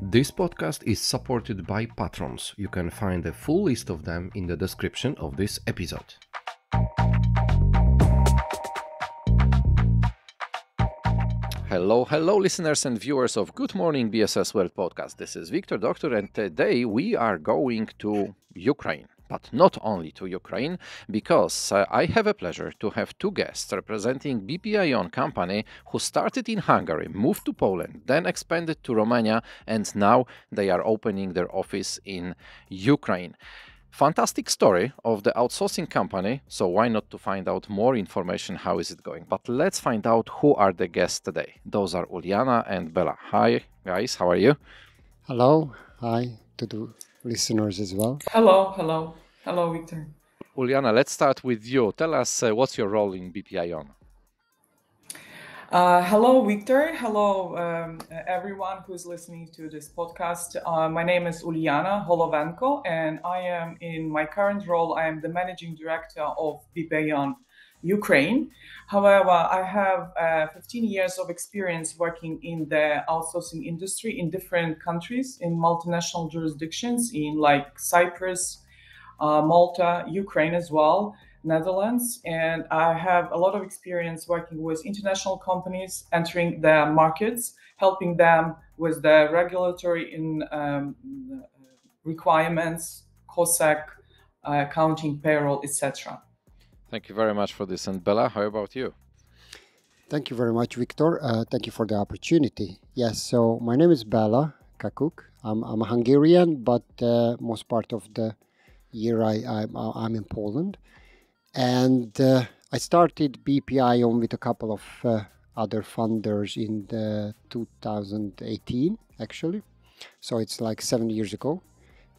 This podcast is supported by patrons. You can find a full list of them in the description of this episode. Hello, listeners and viewers of Good Morning BSS World podcast. This is Wiktor, Doctor, and today we are going to Ukraine. But not only to Ukraine, because I have a pleasure to have two guests representing BPiON company who started in Hungary, moved to Poland, then expanded to Romania, and now they are opening their office in Ukraine. Fantastic story of the outsourcing company, so why not to find out more information, how is it going? But let's find out who are the guests today. Those are Ulyana and Bela. Hi guys, how are you? Hello, hi to the listeners as well. Hello, Wiktor. Ulyana, let's start with you. Tell us what's your role in BPiON? Hello, Wiktor. Hello, everyone who's listening to this podcast. My name is Ulyana Holovenko, and I am in my current role. I am the managing director of BPiON Ukraine. However, I have 15 years of experience working in the outsourcing industry in different countries, in multinational jurisdictions, in like Cyprus, Malta, Ukraine as well, Netherlands, and I have a lot of experience working with international companies entering their markets, helping them with the regulatory requirements, COSAC, accounting, payroll, etc. Thank you very much for this. And Bela, how about you? Thank you very much, Wiktor. Thank you for the opportunity. Yes, so my name is Bela Kakuk. I'm a Hungarian, but most part of the year I'm in Poland. And I started BPiON with a couple of other funders in 2018, actually. So it's like 7 years ago,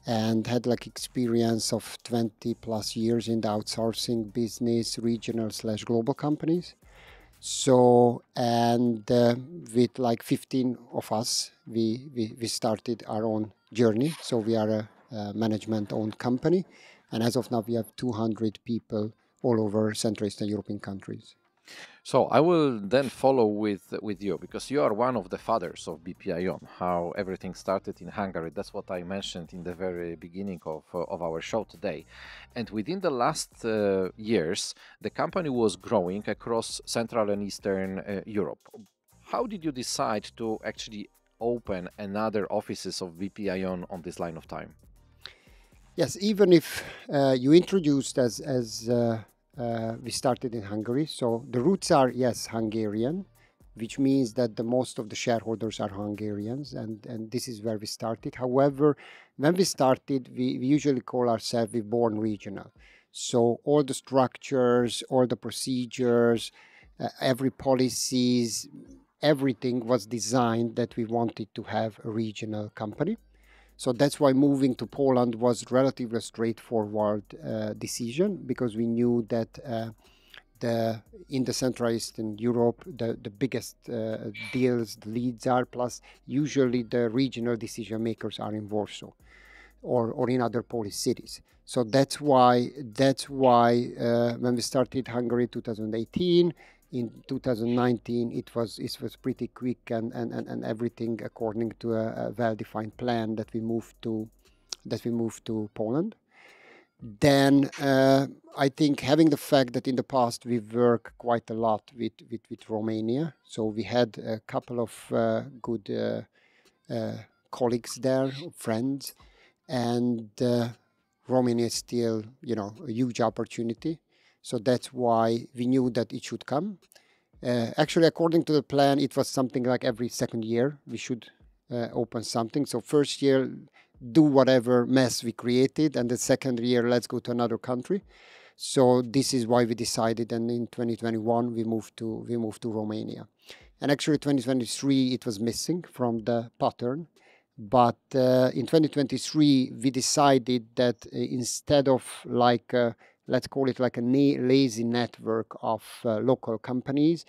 and had like experience of 20 plus years in the outsourcing business, regional/global companies. So, and with like 15 of us, we started our own journey. So we are a management-owned company. And as of now, we have 200 people all over Central Eastern European countries. So I will then follow with you, because you are one of the fathers of BPiON, how everything started in Hungary. That's what I mentioned in the very beginning of our show today. And within the last years, the company was growing across Central and Eastern Europe. How did you decide to actually open another offices of BPiON on this line of time? Yes, even if you introduced as we started in Hungary, so the roots are, yes, Hungarian, which means that the most of the shareholders are Hungarians, and this is where we started. However, when we started, we usually call ourselves born regional. So all the structures, all the procedures, every policies, everything was designed that we wanted to have a regional company. So that's why moving to Poland was relatively straightforward decision, because we knew that in the Central Eastern Europe, the biggest deals, the leads are, plus usually the regional decision makers are in Warsaw or in other Polish cities. So that's why when we started Hungary 2018, in 2019, it was pretty quick and everything according to a well-defined plan that we moved to Poland. Then I think having the fact that in the past we worked quite a lot with Romania, so we had a couple of good colleagues there, friends, and Romania is still, a huge opportunity. So that's why we knew that it should come. Actually, according to the plan, it was something like every second year we should open something. So first year, do whatever mess we created, and the second year, let's go to another country. So this is why we decided, and in 2021 we moved to Romania. And actually, 2023 it was missing from the pattern. But in 2023 we decided that instead of let's call it like a lazy network of local companies,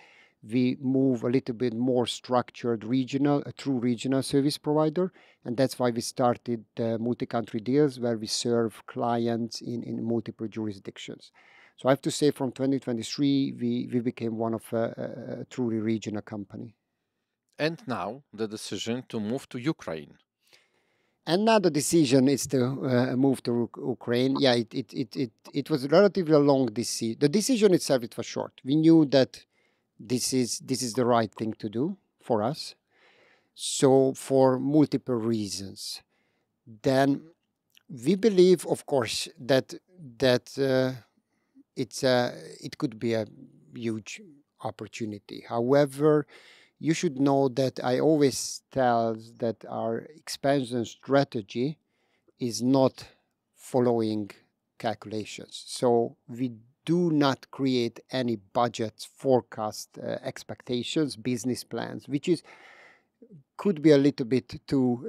we move a little bit more structured a true regional service provider. And that's why we started multi-country deals where we serve clients in multiple jurisdictions. So I have to say from 2023, we became one of a truly regional company. And now the decision to move to Ukraine. Another decision is to move to Ukraine. Yeah, it was relatively a long decision. The decision itself, it was short. We knew that this is the right thing to do for us. So for multiple reasons, then we believe, of course, that it could be a huge opportunity. However, you should know that I always tell that our expansion strategy is not following calculations. So we do not create any budgets, forecast, expectations, business plans, which is could be a little bit too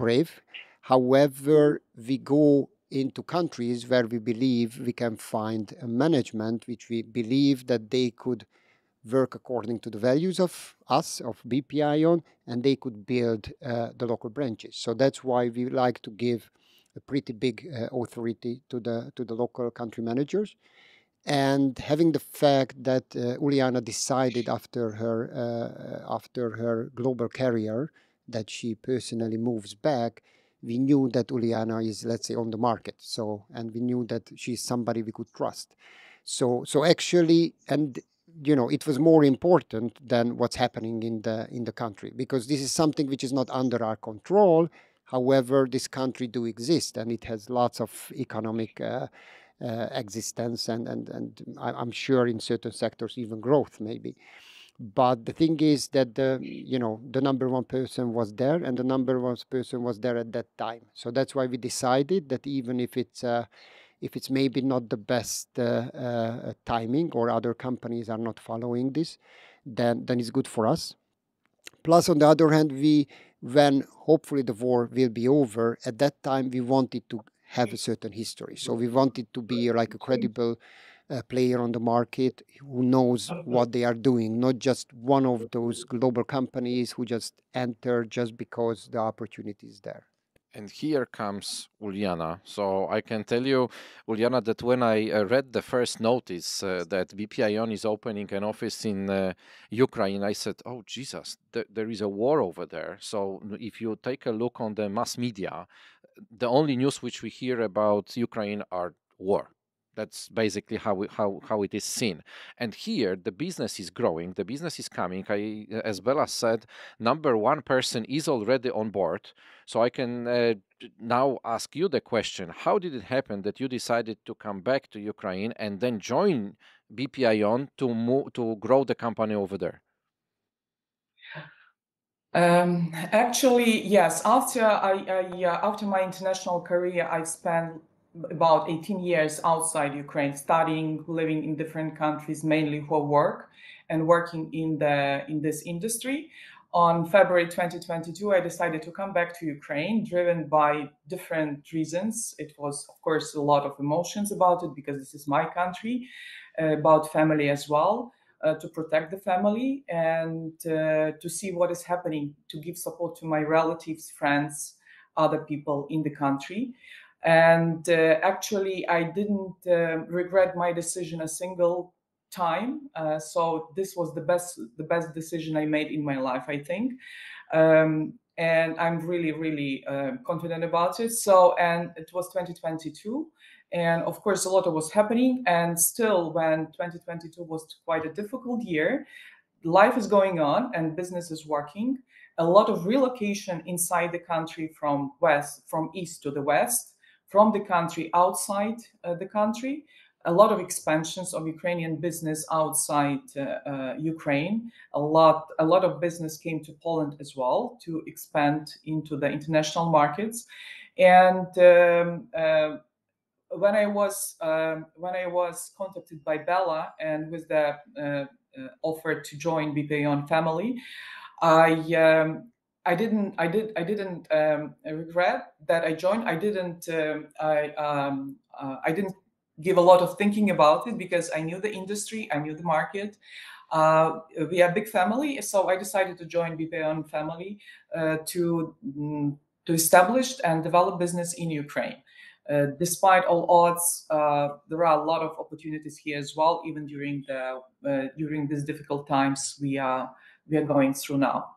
brave. However, we go into countries where we believe we can find a management which we believe that they could work according to the values of us, of BPiON, and they could build the local branches. So that's why we like to give a pretty big authority to the local country managers. And having the fact that Ulyana decided after her global career that she personally moves back, we knew that Ulyana is, let's say, on the market. So, and we knew that she's somebody we could trust. So actually, and it was more important than what's happening in the country, because this is something which is not under our control. However, this country do exist, and it has lots of economic existence, and I'm sure in certain sectors even growth maybe. But the thing is that the number one person was there, and the number one person was there at that time. So that's why we decided that even if it's maybe not the best timing, or other companies are not following this, then it's good for us. Plus, on the other hand, when hopefully the war will be over, at that time we wanted to have a certain history. So we wanted to be like a credible player on the market who knows what they are doing, not just one of those global companies who just enter just because the opportunity is there. And here comes Ulyana. So I can tell you, Ulyana, that when I read the first notice that BPiON is opening an office in Ukraine, I said, "Oh Jesus, there is a war over there." So if you take a look on the mass media, the only news which we hear about Ukraine are war. That's basically how it is seen. And here the business is growing, the business is coming. As Bela said, number one person is already on board. So I can now ask you the question: how did it happen that you decided to come back to Ukraine and then join BPiON to grow the company over there? Actually, yes. After my international career, I spent about 18 years outside Ukraine, studying, living in different countries, mainly for work and working in this industry. On February 2022, I decided to come back to Ukraine, driven by different reasons. It was, of course, a lot of emotions about it, because this is my country, about family as well. To protect the family and to see what is happening, to give support to my relatives, friends, other people in the country. And actually, I didn't regret my decision a single time. So this was the best decision I made in my life, I think. And I'm really, really confident about it. So, and it was 2022. And of course, a lot was happening. And still, when 2022 was quite a difficult year, life is going on and business is working. A lot of relocation inside the country, from east to the west, from the country outside the country. A lot of expansions of Ukrainian business outside Ukraine. A lot of business came to Poland as well to expand into the international markets. And when I was contacted by Bela and with the offer to join BPiON family, I didn't regret that I joined. I didn't give a lot of thinking about it, because I knew the industry, I knew the market. We are a big family, so I decided to join BPiON family to establish and develop business in Ukraine. Despite all odds, there are a lot of opportunities here as well, even during these difficult times we are going through now.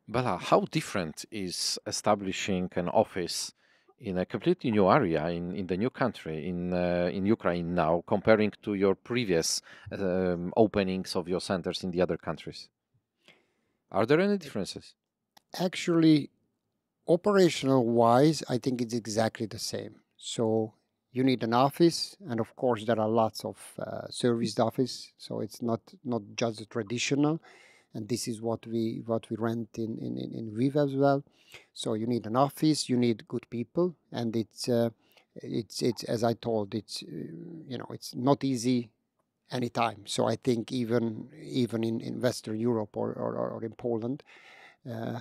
Bela, how different is establishing an office in a completely new area in the new country in Ukraine now, comparing to your previous openings of your centers in the other countries? Are there any differences? Actually, operational wise, I think it's exactly the same. So you need an office, and of course there are lots of serviced office. So it's not just a traditional, and this is what we rent in Lviv as well. So you need an office, you need good people, and it's as I told, it's not easy anytime. So I think even in Western Europe or in Poland. Uh,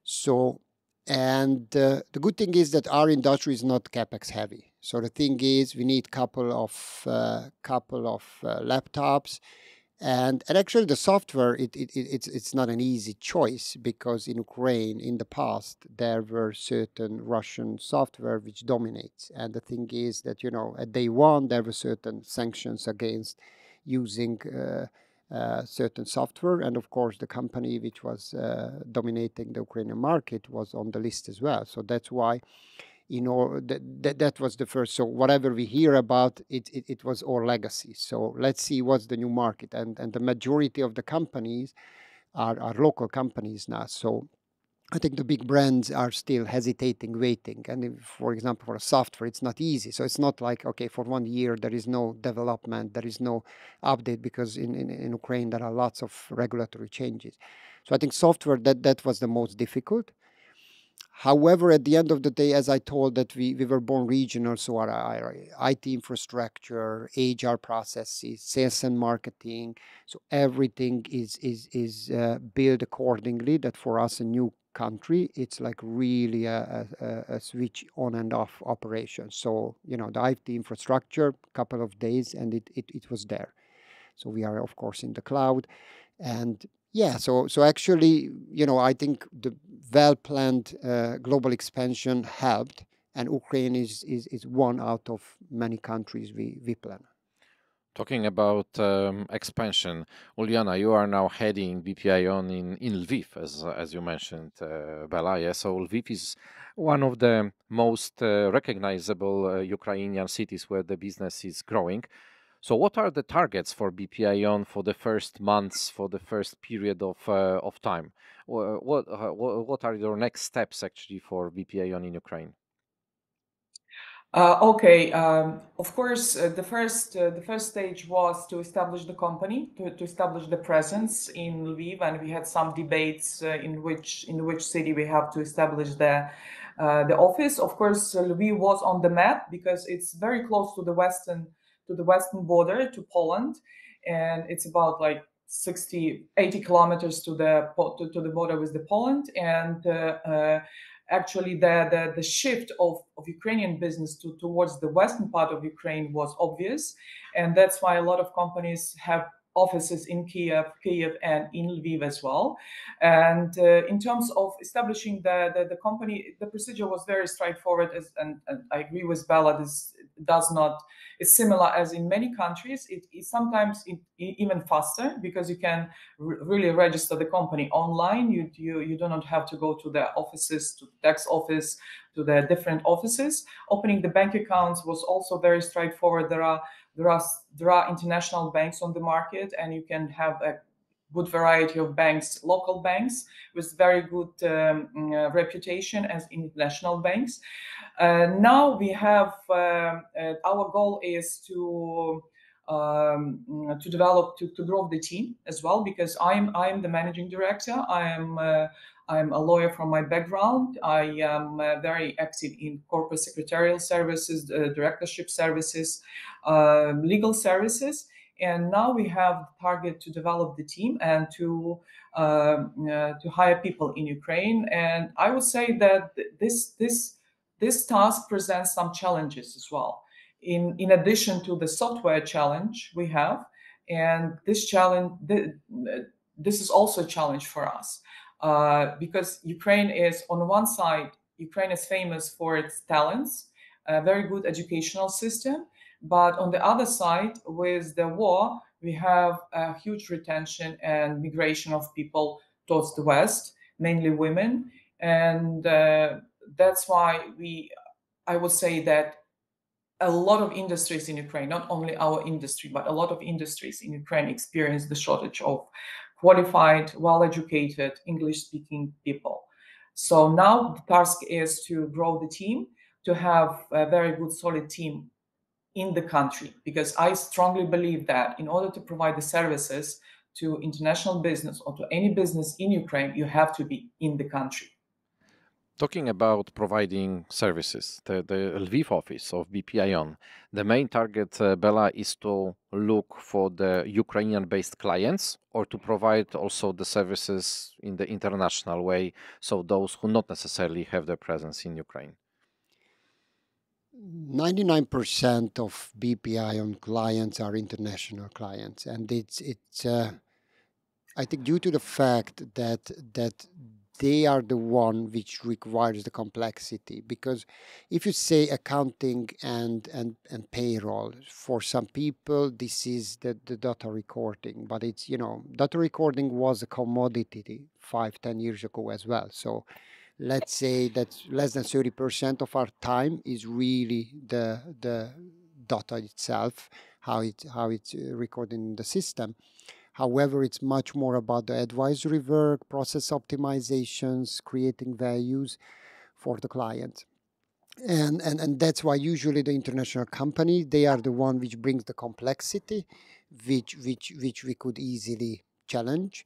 so, and the good thing is that our industry is not capex heavy. So the thing is, we need couple of laptops, and actually the software it's not an easy choice, because in Ukraine in the past there were certain Russian software which dominates, and the thing is that at day one there were certain sanctions against using certain software, and of course the company which was dominating the Ukrainian market was on the list as well. So that's why that was the first. So whatever we hear about it was our legacy. So let's see what's the new market, and the majority of the companies are local companies now. So I think the big brands are still hesitating, waiting. And if, for example, for a software, it's not easy. So it's not like, okay, for 1 year, there is no development, there is no update, because in Ukraine, there are lots of regulatory changes. So I think software, that was the most difficult. However, at the end of the day, as I told, that we were born regional, so our IT infrastructure, HR processes, sales and marketing, so everything is built accordingly. That for us, a new country, it's like really a switch on and off operation. So the IT infrastructure, couple of days, and it was there. So we are of course in the cloud, and yeah, so actually, I think the well-planned global expansion helped, and Ukraine is one out of many countries we plan. Talking about expansion, Ulyana, you are now heading BPiON in Lviv, as you mentioned, Bela. Yeah, so Lviv is one of the most recognizable Ukrainian cities where the business is growing. So, what are the targets for BPiON for the first months, for the first period of time? What are your next steps actually for BPiON in Ukraine? Okay. Of course, the first stage was to establish the company, to establish the presence in Lviv, and we had some debates in which city we have to establish the office. Of course, Lviv was on the map because it's very close to the western border to Poland, and it's about like 80 kilometers to the border with the Poland, and actually the shift of Ukrainian business towards the western part of Ukraine was obvious, and that's why a lot of companies have offices in Kiev, and in Lviv as well. And in terms of establishing the company, the procedure was very straightforward, and I agree with Bella. This does not. It's similar as in many countries. It is sometimes even faster, because you can really register the company online. You do not have to go to the offices, to the tax office, to the different offices. Opening the bank accounts was also very straightforward. There are international banks on the market, and you can have a good variety of banks, local banks with very good reputation as international banks. Now we have our goal is to develop, to grow the team as well, because I'm the managing director. I'm a lawyer from my background. I am very active in corporate secretarial services, directorship services, legal services, and now we have the target to develop the team and to hire people in Ukraine. And I would say that this task presents some challenges as well. In addition to the software challenge we have, and this is also a challenge for us, because Ukraine is famous for its talents, a very good educational system, but on the other side, with the war, we have a huge retention and migration of people towards the west. mainly women, and that's why I would say that a lot of industries in Ukraine, not only our industry, but a lot of industries in Ukraine experience the shortage of qualified, well-educated, English-speaking people. So now the task is to grow the team, to have a very good, solid team in the country, because I strongly believe that in order to provide the services to international business or to any business in Ukraine, you have to be in the country. Talking about providing services, the Lviv office of BPiON, the main target, Bela, is to look for the Ukrainian-based clients or to provide also the services in the international way, so those who not necessarily have their presence in Ukraine. 99% of BPiON clients are international clients, and it's I think due to the fact that they are the one which requires the complexity. Because if you say accounting and payroll, for some people this is the data recording, but it's, data recording was a commodity 5-10 years ago as well. So let's say that less than 30% of our time is really the data itself, how it's recorded in the system. However, it's much more about the advisory work, process optimizations, creating values for the client. And that's why usually the international company, they are the one which brings the complexity, which we could easily challenge.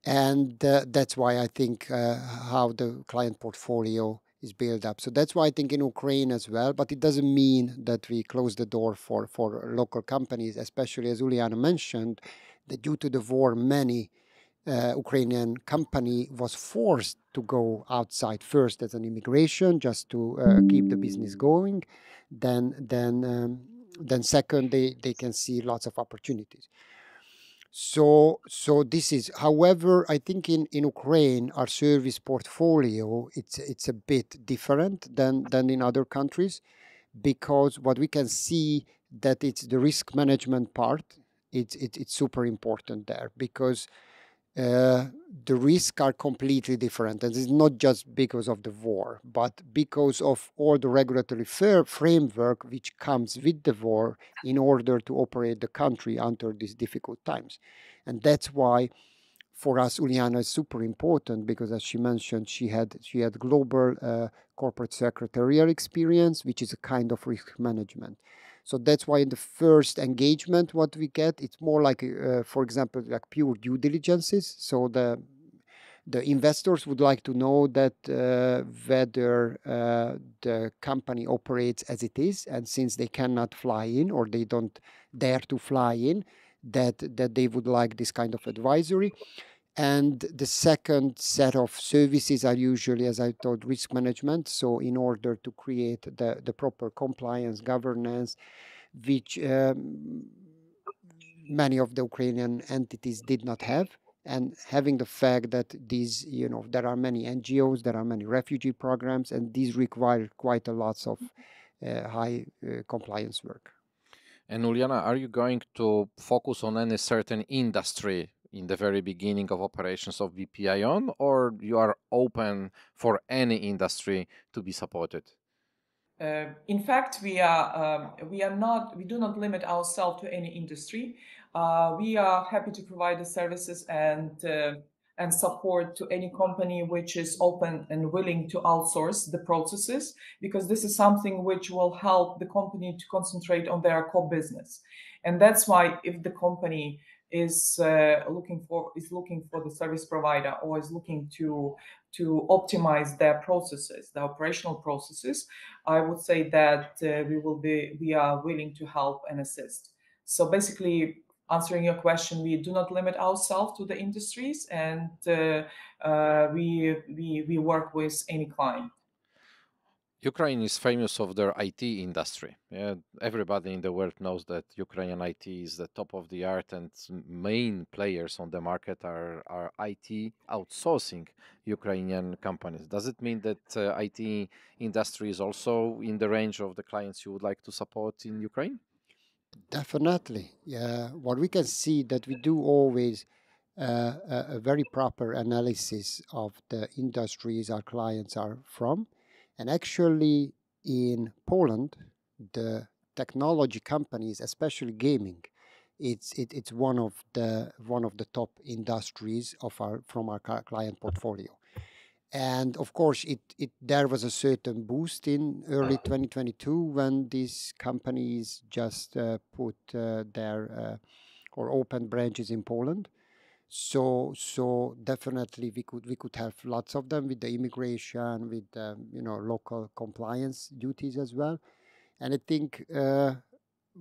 And that's why I think how the client portfolio is built up. So that's why I think in Ukraine as well, but it doesn't mean that we close the door for local companies, especially as Ulyana mentioned, that due to the war, many Ukrainian company was forced to go outside first as an immigration, just to keep the business going. Then second, they can see lots of opportunities. So this is, however, I think in Ukraine, our service portfolio, it's a bit different than in other countries, because what we can see that it's the risk management part, it's super important there, because the risks are completely different. And it's not just because of the war, but because of all the regulatory framework which comes with the war in order to operate the country under these difficult times. And that's why for us, Ulyana is super important, because as she mentioned, she had global corporate secretarial experience, which is a kind of risk management. So that's why in the first engagement, what we get, it's more like, for example, like pure due diligences. So the investors would like to know that whether the company operates as it is, and since they cannot fly in or they don't dare to fly in, that they would like this kind of advisory. And the second set of services are usually, as I told, risk management. So in order to create the proper compliance governance, which many of the Ukrainian entities did not have. And having the fact that these, there are many NGOs, there are many refugee programs, and these require quite a lot of high compliance work. And Ulyana, are you going to focus on any certain industry in the very beginning of operations of BPiON, or you are open for any industry to be supported? In fact, we do not limit ourselves to any industry. We are happy to provide the services and support to any company which is open and willing to outsource the processes, because this is something which will help the company to concentrate on their core business. And that's why if the company is looking for the service provider, or is looking to optimize their processes, the operational processes, I would say that we are willing to help and assist. So basically, answering your question, we do not limit ourselves to the industries, and we work with any client. Ukraine is famous of their IT industry. Yeah, everybody in the world knows that Ukrainian IT is the top of the art, and main players on the market are IT outsourcing Ukrainian companies. Does it mean that IT industry is also in the range of the clients you would like to support in Ukraine? Definitely. Yeah. What we can see that we do always a very proper analysis of the industries our clients are from. And actually, in Poland, the technology companies, especially gaming, it's one of the top industries of our from our client portfolio. And of course, there was a certain boost in early 2022 when these companies just put their or opened branches in Poland. So definitely we could have lots of them with the immigration, with local compliance duties as well. And I think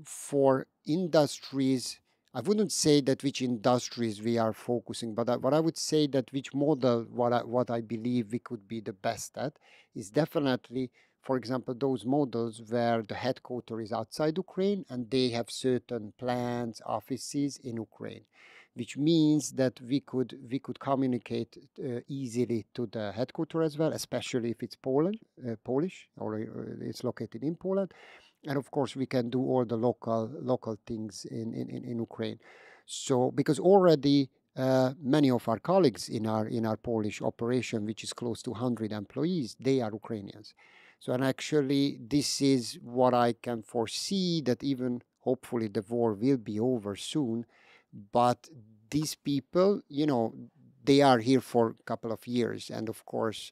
for industries, I wouldn't say that which industries we are focusing, but what I would say that which model, what I believe we could be the best at is definitely, for example, those models where the headquarters is outside Ukraine and they have certain plants, offices in Ukraine, which means that we could communicate easily to the headquarters as well, especially if it's Polish, or it's located in Poland. And of course we can do all the local things in Ukraine. So because already many of our colleagues in our Polish operation, which is close to 100 employees, they are Ukrainians. So, and actually this is what I can foresee, that even hopefully the war will be over soon, but these people, they are here for a couple of years, and of course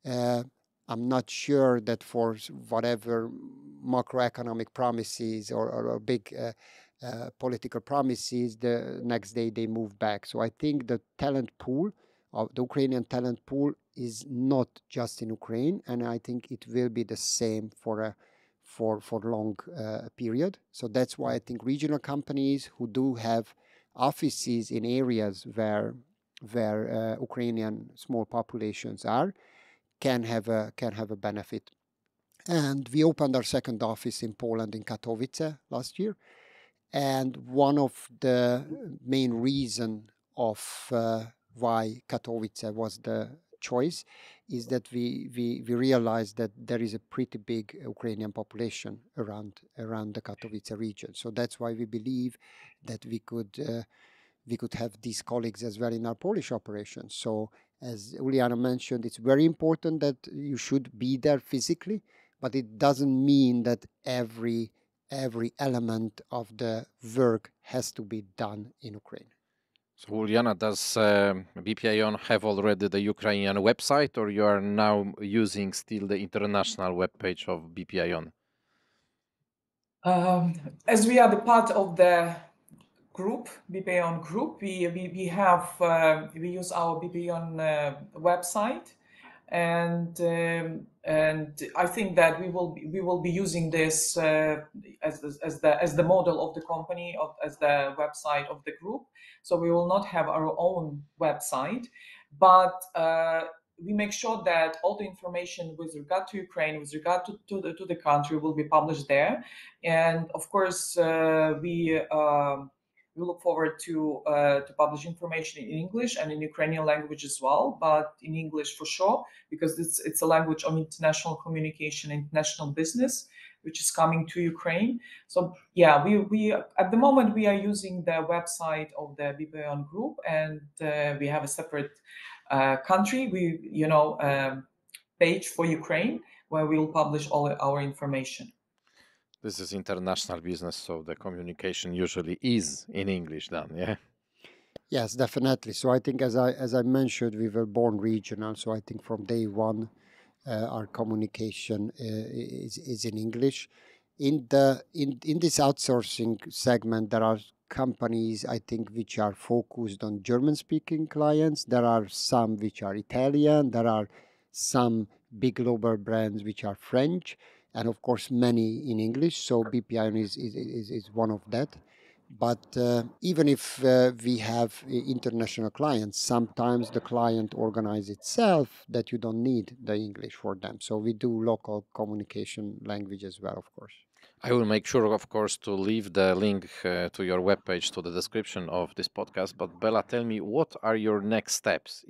uh, I'm not sure that for whatever macroeconomic promises or big political promises, the next day they move back. So I think the talent pool, of the Ukrainian talent pool, is not just in Ukraine, and I think it will be the same for long period. So that's why I think regional companies who do have offices in areas where Ukrainian small populations are can have a benefit. And we opened our second office in Poland, in Katowice, last year. And one of the main reason of why Katowice was the choice is that we realized that there is a pretty big Ukrainian population around the Katowice region. So that's why we believe that we could have these colleagues as well in our Polish operations. So as Ulyana mentioned, it's very important that you should be there physically, but it doesn't mean that every element of the work has to be done in Ukraine. So, Ulyana, does BPiON have already the Ukrainian website, or you are now using still the international webpage of BPiON? As we are the part of the group, BPiON group, we use our BPiON website, and I think that we will be using this as the model of the company, as the website of the group. So we will not have our own website, but we make sure that all the information with regard to Ukraine, with regard to the country, will be published there. And of course, we look forward to publish information in English and in Ukrainian language as well, but in English for sure, because it's a language of international communication, international business, which is coming to Ukraine. So yeah, we at the moment we are using the website of the BPiON group, and we have a separate country page for Ukraine where we will publish all our information. This is international business, so the communication usually is in English then, yeah? Yes, definitely. So I think, as I mentioned, we were born regional. So I think from day one, our communication is in English. In this outsourcing segment, there are companies, I think, which are focused on German-speaking clients. There are some which are Italian. There are some big global brands which are French, and of course many in English. So BPiON is one of that. But even if we have international clients, sometimes the client organizes itself that you don't need the English for them. So we do local communication language as well, of course. I will make sure, of course, to leave the link to your webpage to the description of this podcast. But Bela, tell me, what are your next steps?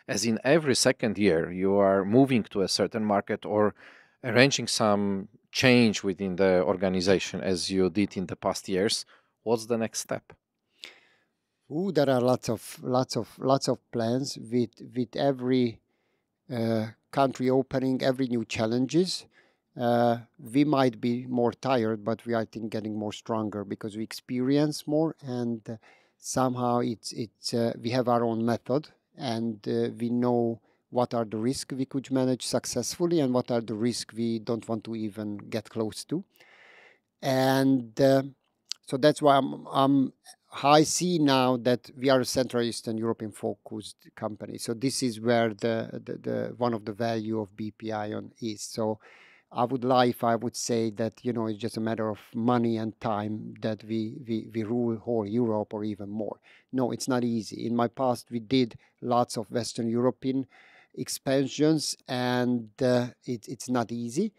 As in every second year, you are moving to a certain market or arranging some change within the organization as you did in the past years. What's the next step? Ooh, there are lots of plans with every country opening, every new challenges. We might be more tired, but we are, I think, getting more stronger because we experience more, and somehow it's we have our own method, and we know what are the risks we could manage successfully and what are the risks we don't want to even get close to. And so that's why I see now that we are a Central Eastern European focused company. So this is where the one of the value of BPiON is. So I would lie if I would say that it's just a matter of money and time that we rule whole Europe or even more. No, it's not easy. In my past, we did lots of Western European expansions, and it's not easy.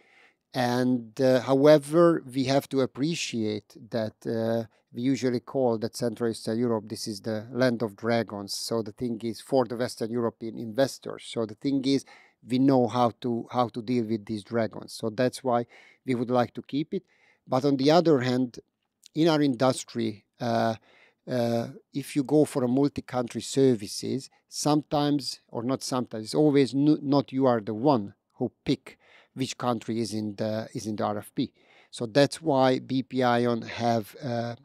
And however, we have to appreciate that we usually call that Central Eastern Europe, this is the land of dragons. So the thing is for the Western European investors. So the thing is we know how to deal with these dragons. So that's why we would like to keep it. But on the other hand, in our industry, if you go for a multi-country services, sometimes or not sometimes, it's always not you are the one who pick which country is in the RFP. So that's why BPiON have a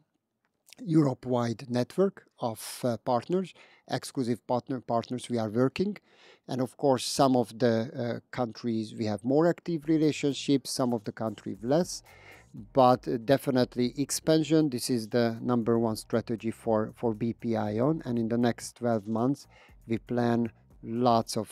Europe-wide network of partners, exclusive partners we are working. And of course, some of the countries we have more active relationships, some of the countries less. But definitely expansion, this is the number one strategy for BPiON. And in the next 12 months, we plan lots of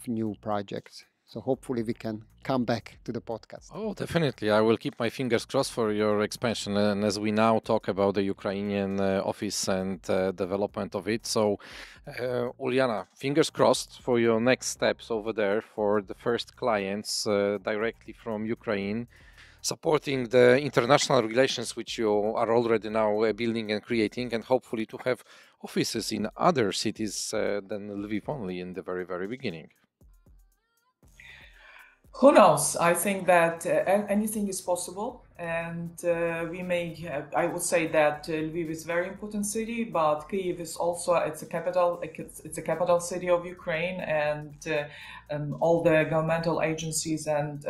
new projects. So hopefully we can come back to the podcast. Oh, definitely. I will keep my fingers crossed for your expansion. And as we now talk about the Ukrainian office and development of it. So, Ulyana, fingers crossed for your next steps over there for the first clients directly from Ukraine, supporting the international relations which you are already now building and creating, and hopefully to have offices in other cities than Lviv only in the very, very beginning. Who knows? I think that anything is possible, and we may. I would say that Lviv is a very important city, but Kyiv is also it's a capital. It's a capital city of Ukraine, and all the governmental agencies and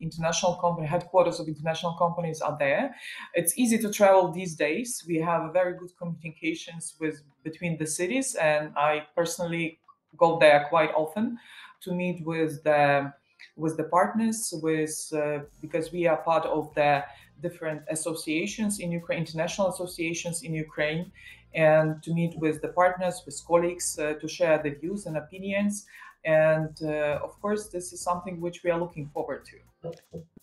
international company headquarters of international companies are there. It's easy to travel these days. We have very good communications between the cities, and I personally go there quite often to meet with the partners, because we are part of the different associations in Ukraine, international associations in Ukraine, and to meet with the partners, with colleagues, to share the views and opinions. And of course, this is something which we are looking forward to.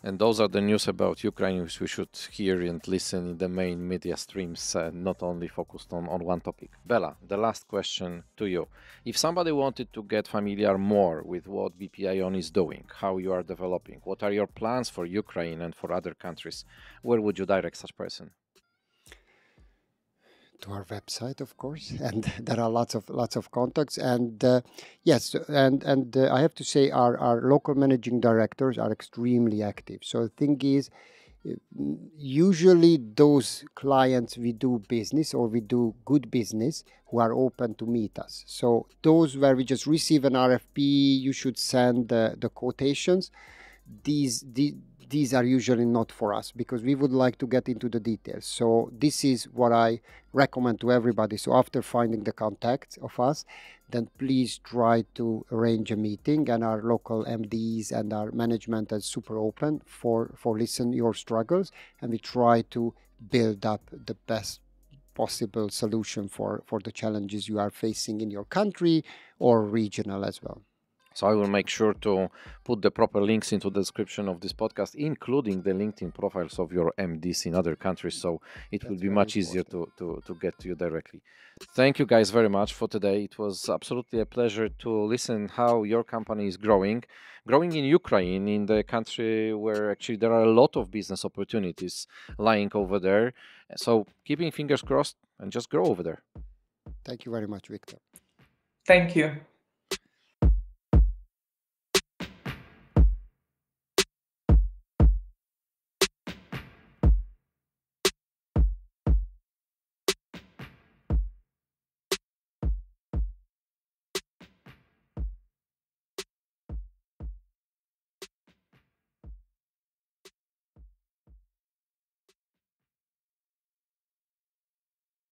And those are the news about Ukraine which we should hear and listen in the main media streams, not only focused on one topic. Bela, the last question to you. If somebody wanted to get familiar more with what BPiON is doing, how you are developing, what are your plans for Ukraine and for other countries, where would you direct such person? To our website, of course, and there are lots of contacts. And yes, and I have to say our local managing directors are extremely active. So the thing is, usually those clients we do business or we do good business who are open to meet us. So those where we just receive an RFP, you should send the quotations. These are usually not for us because we would like to get into the details. So this is what I recommend to everybody. So after finding the contact of us, then please try to arrange a meeting, and our local MDs and our management is super open for listen your struggles, and we try to build up the best possible solution for the challenges you are facing in your country or regional as well. So I will make sure to put the proper links into the description of this podcast, including the LinkedIn profiles of your MDs in other countries. So it will be much easier to get to you directly. Thank you guys very much for today. It was absolutely a pleasure to listen how your company is growing in Ukraine, in the country where actually there are a lot of business opportunities lying over there. So keeping fingers crossed and just grow over there. Thank you very much, Wiktor. Thank you.